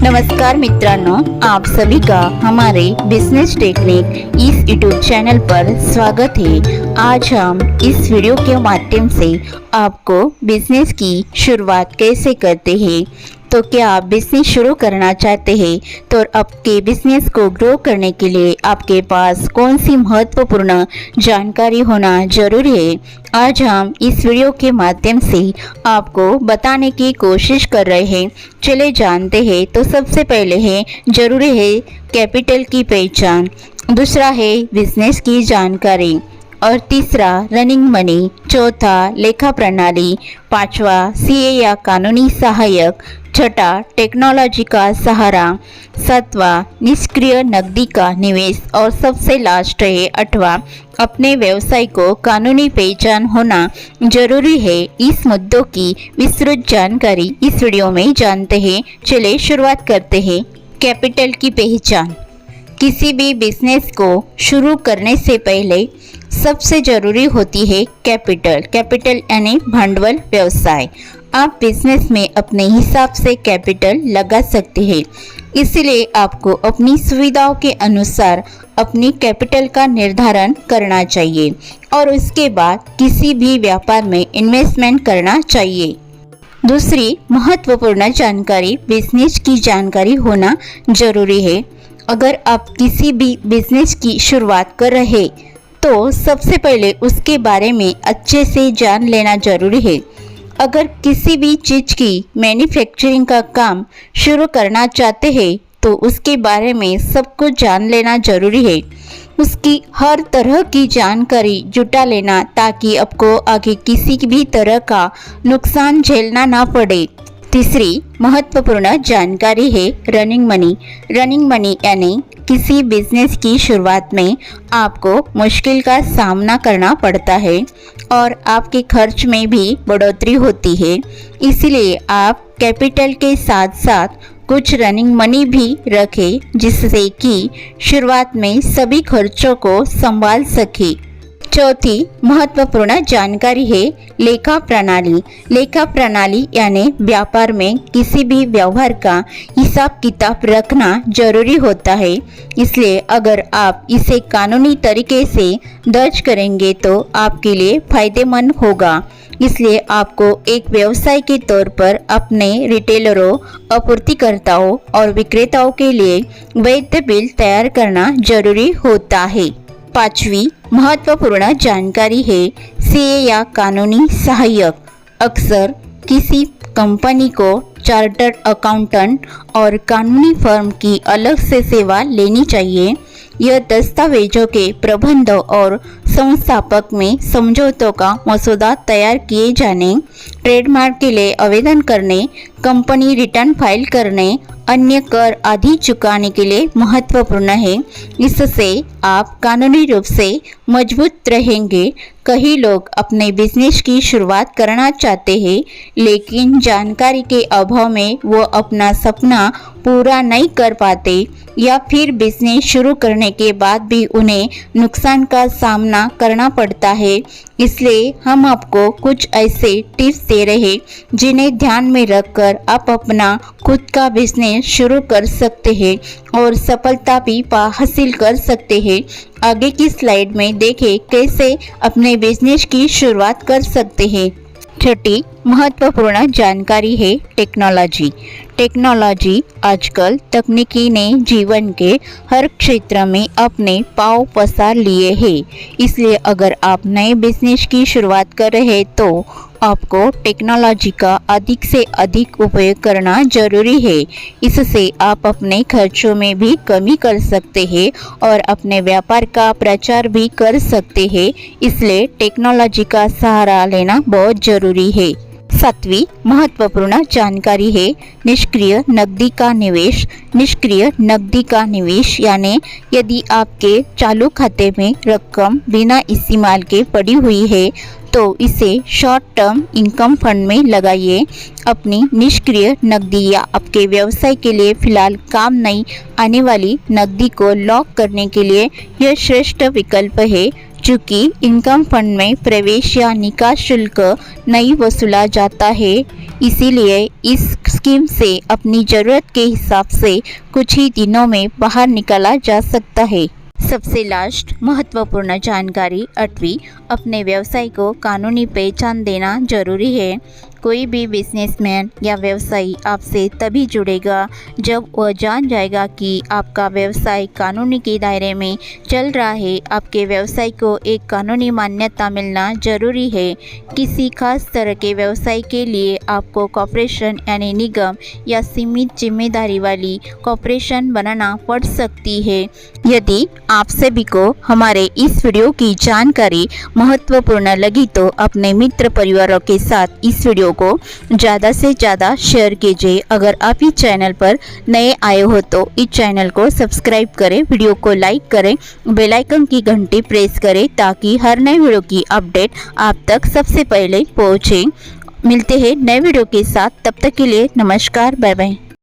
नमस्कार मित्रांनो, आप सभी का हमारे बिजनेस टेक्निक इस यूट्यूब चैनल पर स्वागत है। आज हम इस वीडियो के माध्यम से आपको बिजनेस की शुरुआत कैसे करते हैं। तो क्या आप बिजनेस शुरू करना चाहते हैं तो आपके बिजनेस को ग्रो करने के लिए आपके पास कौन सी महत्वपूर्ण जानकारी होना जरूरी है। आज हम इस वीडियो के माध्यम से आपको बताने की कोशिश कर रहे हैं। चले जानते हैं। तो सबसे पहले है जरूरी है कैपिटल की पहचान, दूसरा है बिजनेस की जानकारी और तीसरा रनिंग मनी, चौथा लेखा प्रणाली, पांचवा सीए या कानूनी सहायक, छठा टेक्नोलॉजी का सहारा, सातवां निष्क्रिय नकदी का निवेश और सबसे लास्ट है आठवां अपने व्यवसाय को कानूनी पहचान होना जरूरी है। इस मुद्दों की विस्तृत जानकारी इस वीडियो में जानते हैं। चलिए शुरुआत करते हैं। कैपिटल की पहचान। किसी भी बिजनेस को शुरू करने से पहले सबसे जरूरी होती है कैपिटल। कैपिटल यानी भांडवल व्यवसाय। आप बिजनेस में अपने हिसाब से कैपिटल लगा सकते हैं, इसलिए आपको अपनी सुविधाओं के अनुसार अपनी कैपिटल का निर्धारण करना चाहिए और उसके बाद किसी भी व्यापार में इन्वेस्टमेंट करना चाहिए। दूसरी महत्वपूर्ण जानकारी बिजनेस की जानकारी होना जरूरी है। अगर आप किसी भी बिजनेस की शुरुआत कर रहे तो सबसे पहले उसके बारे में अच्छे से जान लेना जरूरी है। अगर किसी भी चीज़ की मैन्युफैक्चरिंग का काम शुरू करना चाहते हैं तो उसके बारे में सब कुछ जान लेना जरूरी है। उसकी हर तरह की जानकारी जुटा लेना ताकि आपको आगे किसी भी तरह का नुकसान झेलना ना पड़े। तीसरी महत्वपूर्ण जानकारी है रनिंग मनी। रनिंग मनी यानी किसी बिजनेस की शुरुआत में आपको मुश्किल का सामना करना पड़ता है और आपके खर्च में भी बढ़ोतरी होती है, इसलिए आप कैपिटल के साथ साथ कुछ रनिंग मनी भी रखें जिससे कि शुरुआत में सभी खर्चों को संभाल सके। चौथी महत्वपूर्ण जानकारी है लेखा प्रणाली। लेखा प्रणाली यानी व्यापार में किसी भी व्यवहार का हिसाब किताब रखना जरूरी होता है, इसलिए अगर आप इसे कानूनी तरीके से दर्ज करेंगे तो आपके लिए फायदेमंद होगा। इसलिए आपको एक व्यवसाय के तौर पर अपने रिटेलरों, आपूर्तिकर्ताओं और विक्रेताओं के लिए वैध बिल तैयार करना जरूरी होता है। पांचवी महत्वपूर्ण जानकारी है सीए या कानूनी सहायक। अक्सर किसी कंपनी को चार्टर्ड अकाउंटेंट और कानूनी फर्म की अलग से सेवा लेनी चाहिए। यह दस्तावेजों के प्रबंध और संस्थापक में समझौतों का मसौदा तैयार किए जाने, ट्रेडमार्क के लिए आवेदन करने, कंपनी रिटर्न फाइल करने, अन्य कर आदि चुकाने के लिए महत्वपूर्ण है। इससे आप कानूनी रूप से मजबूत रहेंगे। कई लोग अपने बिजनेस की शुरुआत करना चाहते हैं लेकिन जानकारी के अभाव में वो अपना सपना पूरा नहीं कर पाते या फिर बिजनेस शुरू करने के बाद भी उन्हें नुकसान का सामना करना पड़ता है। इसलिए हम आपको कुछ ऐसे टिप्स दे रहे जिन्हें ध्यान में रखकर आप अपना खुद का बिजनेस शुरू कर सकते हैं और सफलता भी हासिल कर सकते हैं। आगे की स्लाइड में देखें कैसे अपने बिजनेस की शुरुआत कर सकते हैं। छठी महत्वपूर्ण जानकारी है टेक्नोलॉजी। टेक्नोलॉजी आजकल तकनीकी ने जीवन के हर क्षेत्र में अपने पांव पसार लिए हैं, इसलिए अगर आप नए बिजनेस की शुरुआत कर रहे हैं तो आपको टेक्नोलॉजी का अधिक से अधिक उपयोग करना जरूरी है। इससे आप अपने खर्चों में भी कमी कर सकते हैं और अपने व्यापार का प्रचार भी कर सकते हैं, इसलिए टेक्नोलॉजी का सहारा लेना बहुत जरूरी है। सातवीं महत्वपूर्ण जानकारी है निष्क्रिय नकदी का निवेश। निष्क्रिय नकदी का निवेश यानी यदि आपके चालू खाते में रकम बिना इस्तेमाल के पड़ी हुई है तो इसे शॉर्ट टर्म इनकम फंड में लगाइए। अपनी निष्क्रिय नकदी या आपके व्यवसाय के लिए फिलहाल काम नहीं आने वाली नकदी को लॉक करने के लिए यह श्रेष्ठ विकल्प है। चूँकि इनकम फंड में प्रवेश या निकास शुल्क नहीं वसूला जाता है, इसीलिए इस स्कीम से अपनी ज़रूरत के हिसाब से कुछ ही दिनों में बाहर निकाला जा सकता है। सबसे लास्ट महत्वपूर्ण जानकारी 8वीं, अपने व्यवसाय को कानूनी पहचान देना जरूरी है। कोई भी बिजनेसमैन या व्यवसायी आपसे तभी जुड़ेगा जब वह जान जाएगा कि आपका व्यवसाय कानूनी के दायरे में चल रहा है। आपके व्यवसाय को एक कानूनी मान्यता मिलना जरूरी है। किसी खास तरह के व्यवसाय के लिए आपको कॉर्पोरेशन यानी निगम या सीमित जिम्मेदारी वाली कॉर्पोरेशन बनाना पड़ सकती है। यदि आप सभी को हमारे इस वीडियो की जानकारी महत्वपूर्ण लगी तो अपने मित्र परिवारों के साथ इस वीडियो को ज़्यादा से ज़्यादा शेयर कीजिए। अगर आप इस चैनल पर नए आए हो तो इस चैनल को सब्सक्राइब करें, वीडियो को लाइक करें, बेल आइकन की घंटी प्रेस करें ताकि हर नए वीडियो की अपडेट आप तक सबसे पहले पहुंचे। मिलते हैं नए वीडियो के साथ, तब तक के लिए नमस्कार, बाय बाय।